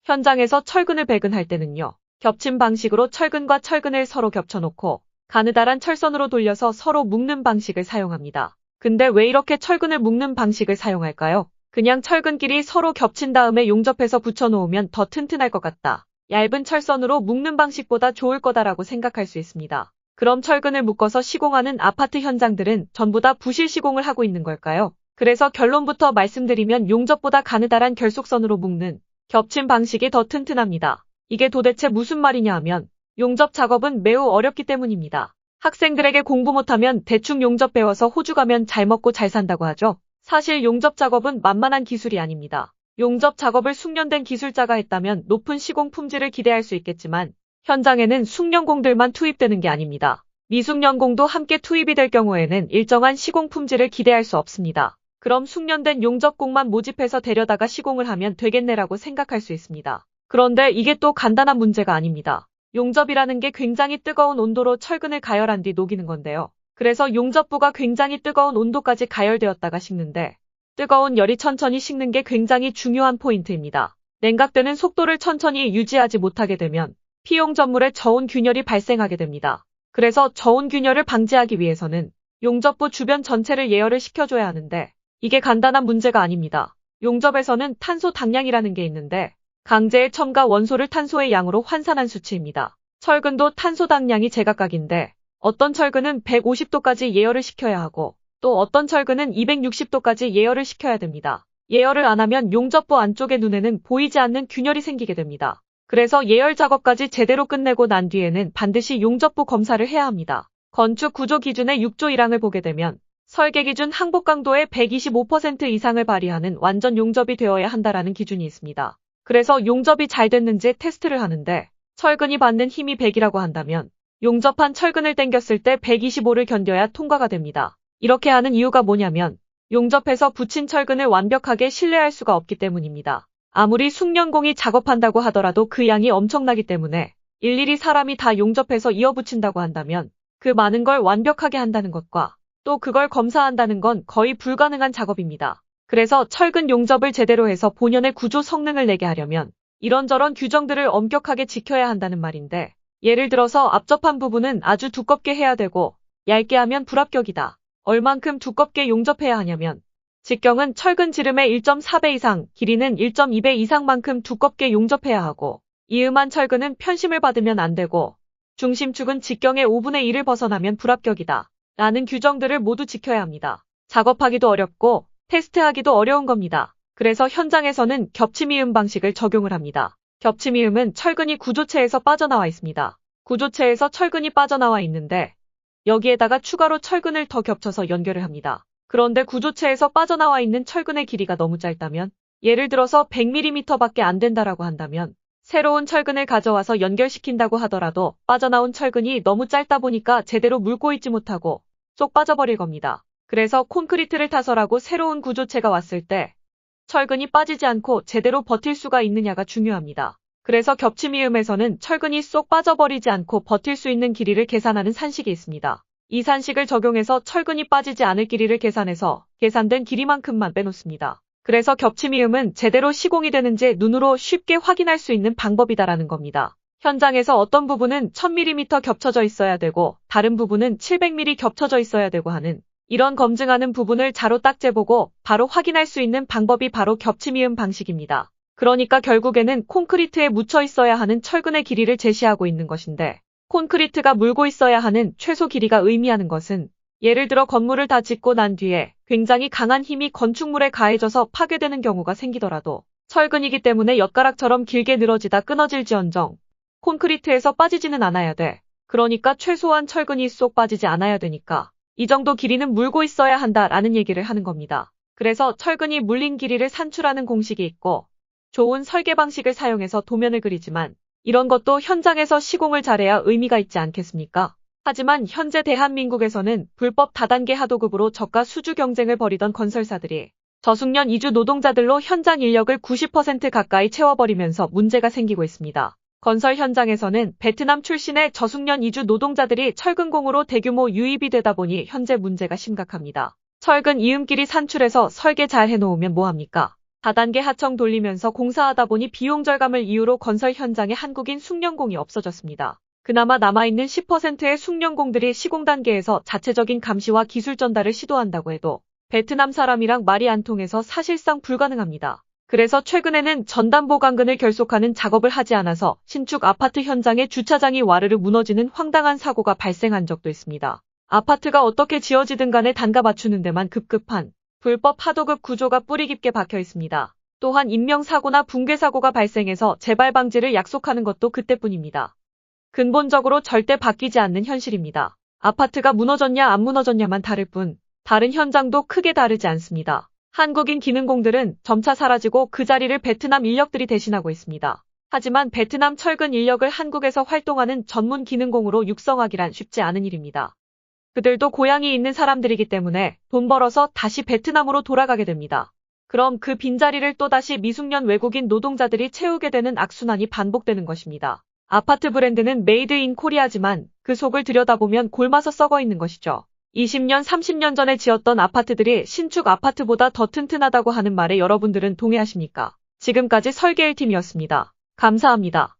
현장에서 철근을 배근할 때는요. 겹침 방식으로 철근과 철근을 서로 겹쳐놓고 가느다란 철선으로 돌려서 서로 묶는 방식을 사용합니다. 근데 왜 이렇게 철근을 묶는 방식을 사용할까요? 그냥 철근끼리 서로 겹친 다음에 용접해서 붙여놓으면 더 튼튼할 것 같다. 얇은 철선으로 묶는 방식보다 좋을 거다라고 생각할 수 있습니다. 그럼 철근을 묶어서 시공하는 아파트 현장들은 전부 다 부실 시공을 하고 있는 걸까요? 그래서 결론부터 말씀드리면 용접보다 가느다란 결속선으로 묶는 겹침 방식이 더 튼튼합니다. 이게 도대체 무슨 말이냐 하면 용접 작업은 매우 어렵기 때문입니다. 학생들에게 공부 못하면 대충 용접 배워서 호주 가면 잘 먹고 잘 산다고 하죠. 사실 용접 작업은 만만한 기술이 아닙니다. 용접 작업을 숙련된 기술자가 했다면 높은 시공 품질을 기대할 수 있겠지만 현장에는 숙련공들만 투입되는 게 아닙니다. 미숙련공도 함께 투입이 될 경우에는 일정한 시공 품질을 기대할 수 없습니다. 그럼 숙련된 용접공만 모집해서 데려다가 시공을 하면 되겠네라고 생각할 수 있습니다. 그런데 이게 또 간단한 문제가 아닙니다. 용접이라는 게 굉장히 뜨거운 온도로 철근을 가열한 뒤 녹이는 건데요. 그래서 용접부가 굉장히 뜨거운 온도까지 가열되었다가 식는데 뜨거운 열이 천천히 식는 게 굉장히 중요한 포인트입니다. 냉각되는 속도를 천천히 유지하지 못하게 되면 피용접물에 저온 균열이 발생하게 됩니다. 그래서 저온 균열을 방지하기 위해서는 용접부 주변 전체를 예열을 시켜줘야 하는데 이게 간단한 문제가 아닙니다. 용접에서는 탄소 당량이라는 게 있는데 강제의 첨가 원소를 탄소의 양으로 환산한 수치입니다. 철근도 탄소 당량이 제각각인데 어떤 철근은 150도까지 예열을 시켜야 하고 또 어떤 철근은 260도까지 예열을 시켜야 됩니다. 예열을 안 하면 용접부 안쪽의 눈에는 보이지 않는 균열이 생기게 됩니다. 그래서 예열 작업까지 제대로 끝내고 난 뒤에는 반드시 용접부 검사를 해야 합니다. 건축 구조 기준의 6조 1항을 보게 되면 설계 기준 항복 강도의 125% 이상을 발휘하는 완전 용접이 되어야 한다라는 기준이 있습니다. 그래서 용접이 잘 됐는지 테스트를 하는데 철근이 받는 힘이 100이라고 한다면 용접한 철근을 당겼을 때 125를 견뎌야 통과가 됩니다. 이렇게 하는 이유가 뭐냐면 용접해서 붙인 철근을 완벽하게 신뢰할 수가 없기 때문입니다. 아무리 숙련공이 작업한다고 하더라도 그 양이 엄청나기 때문에 일일이 사람이 다 용접해서 이어붙인다고 한다면 그 많은 걸 완벽하게 한다는 것과 또 그걸 검사한다는 건 거의 불가능한 작업입니다. 그래서 철근 용접을 제대로 해서 본연의 구조 성능을 내게 하려면 이런저런 규정들을 엄격하게 지켜야 한다는 말인데 예를 들어서 앞접한 부분은 아주 두껍게 해야 되고 얇게 하면 불합격이다. 얼만큼 두껍게 용접해야 하냐면 직경은 철근 지름의 1.4배 이상, 길이는 1.2배 이상만큼 두껍게 용접해야 하고 이음한 철근은 편심을 받으면 안 되고 중심축은 직경의 5분의 1을 벗어나면 불합격이다. 라는 규정들을 모두 지켜야 합니다. 작업하기도 어렵고 테스트하기도 어려운 겁니다. 그래서 현장에서는 겹침이음 방식을 적용을 합니다. 겹침이음은 철근이 구조체에서 빠져나와 있습니다. 구조체에서 철근이 빠져나와 있는데 여기에다가 추가로 철근을 더 겹쳐서 연결을 합니다. 그런데 구조체에서 빠져나와 있는 철근의 길이가 너무 짧다면 예를 들어서 100mm밖에 안 된다라고 한다면 새로운 철근을 가져와서 연결시킨다고 하더라도 빠져나온 철근이 너무 짧다 보니까 제대로 물고 있지 못하고 쏙 빠져버릴 겁니다. 그래서 콘크리트를 타설하고 새로운 구조체가 왔을 때 철근이 빠지지 않고 제대로 버틸 수가 있느냐가 중요합니다. 그래서 겹침이음에서는 철근이 쏙 빠져버리지 않고 버틸 수 있는 길이를 계산하는 산식이 있습니다. 이 산식을 적용해서 철근이 빠지지 않을 길이를 계산해서 계산된 길이만큼만 빼놓습니다. 그래서 겹침이음은 제대로 시공이 되는지 눈으로 쉽게 확인할 수 있는 방법이다라는 겁니다. 현장에서 어떤 부분은 1000mm 겹쳐져 있어야 되고 다른 부분은 700mm 겹쳐져 있어야 되고 하는 이런 검증하는 부분을 자로 딱 재보고 바로 확인할 수 있는 방법이 바로 겹침이음 방식입니다. 그러니까 결국에는 콘크리트에 묻혀 있어야 하는 철근의 길이를 제시하고 있는 것인데 콘크리트가 물고 있어야 하는 최소 길이가 의미하는 것은 예를 들어 건물을 다 짓고 난 뒤에 굉장히 강한 힘이 건축물에 가해져서 파괴되는 경우가 생기더라도 철근이기 때문에 엿가락처럼 길게 늘어지다 끊어질지언정 콘크리트에서 빠지지는 않아야 돼. 그러니까 최소한 철근이 쏙 빠지지 않아야 되니까 이 정도 길이는 물고 있어야 한다라는 얘기를 하는 겁니다. 그래서 철근이 물린 길이를 산출하는 공식이 있고 좋은 설계 방식을 사용해서 도면을 그리지만 이런 것도 현장에서 시공을 잘해야 의미가 있지 않겠습니까? 하지만 현재 대한민국에서는 불법 다단계 하도급으로 저가 수주 경쟁을 벌이던 건설사들이 저숙련 이주 노동자들로 현장 인력을 90% 가까이 채워버리면서 문제가 생기고 있습니다. 건설 현장에서는 베트남 출신의 저숙련 이주 노동자들이 철근공으로 대규모 유입이 되다 보니 현재 문제가 심각합니다. 철근 이음끼리 산출해서 설계 잘 해놓으면 뭐합니까? 다단계 하청 돌리면서 공사하다 보니 비용 절감을 이유로 건설 현장에 한국인 숙련공이 없어졌습니다. 그나마 남아있는 10%의 숙련공들이 시공 단계에서 자체적인 감시와 기술 전달을 시도한다고 해도 베트남 사람이랑 말이 안 통해서 사실상 불가능합니다. 그래서 최근에는 전담보 강근을 결속하는 작업을 하지 않아서 신축 아파트 현장의 주차장이 와르르 무너지는 황당한 사고가 발생한 적도 있습니다. 아파트가 어떻게 지어지든 간에 단가 맞추는 데만 급급한 불법 하도급 구조가 뿌리 깊게 박혀 있습니다. 또한 인명사고나 붕괴사고가 발생해서 재발 방지를 약속하는 것도 그때뿐입니다. 근본적으로 절대 바뀌지 않는 현실입니다. 아파트가 무너졌냐 안 무너졌냐만 다를 뿐 다른 현장도 크게 다르지 않습니다. 한국인 기능공들은 점차 사라지고 그 자리를 베트남 인력들이 대신하고 있습니다. 하지만 베트남 철근 인력을 한국에서 활동하는 전문 기능공으로 육성하기란 쉽지 않은 일입니다. 그들도 고향이 있는 사람들이기 때문에 돈 벌어서 다시 베트남으로 돌아가게 됩니다. 그럼 그 빈자리를 또다시 미숙련 외국인 노동자들이 채우게 되는 악순환이 반복되는 것입니다. 아파트 브랜드는 메이드 인 코리아지만 그 속을 들여다보면 골마서 썩어 있는 것이죠. 20년, 30년 전에 지었던 아파트들이 신축 아파트보다 더 튼튼하다고 하는 말에 여러분들은 동의하십니까? 지금까지 설계 1팀이었습니다. 감사합니다.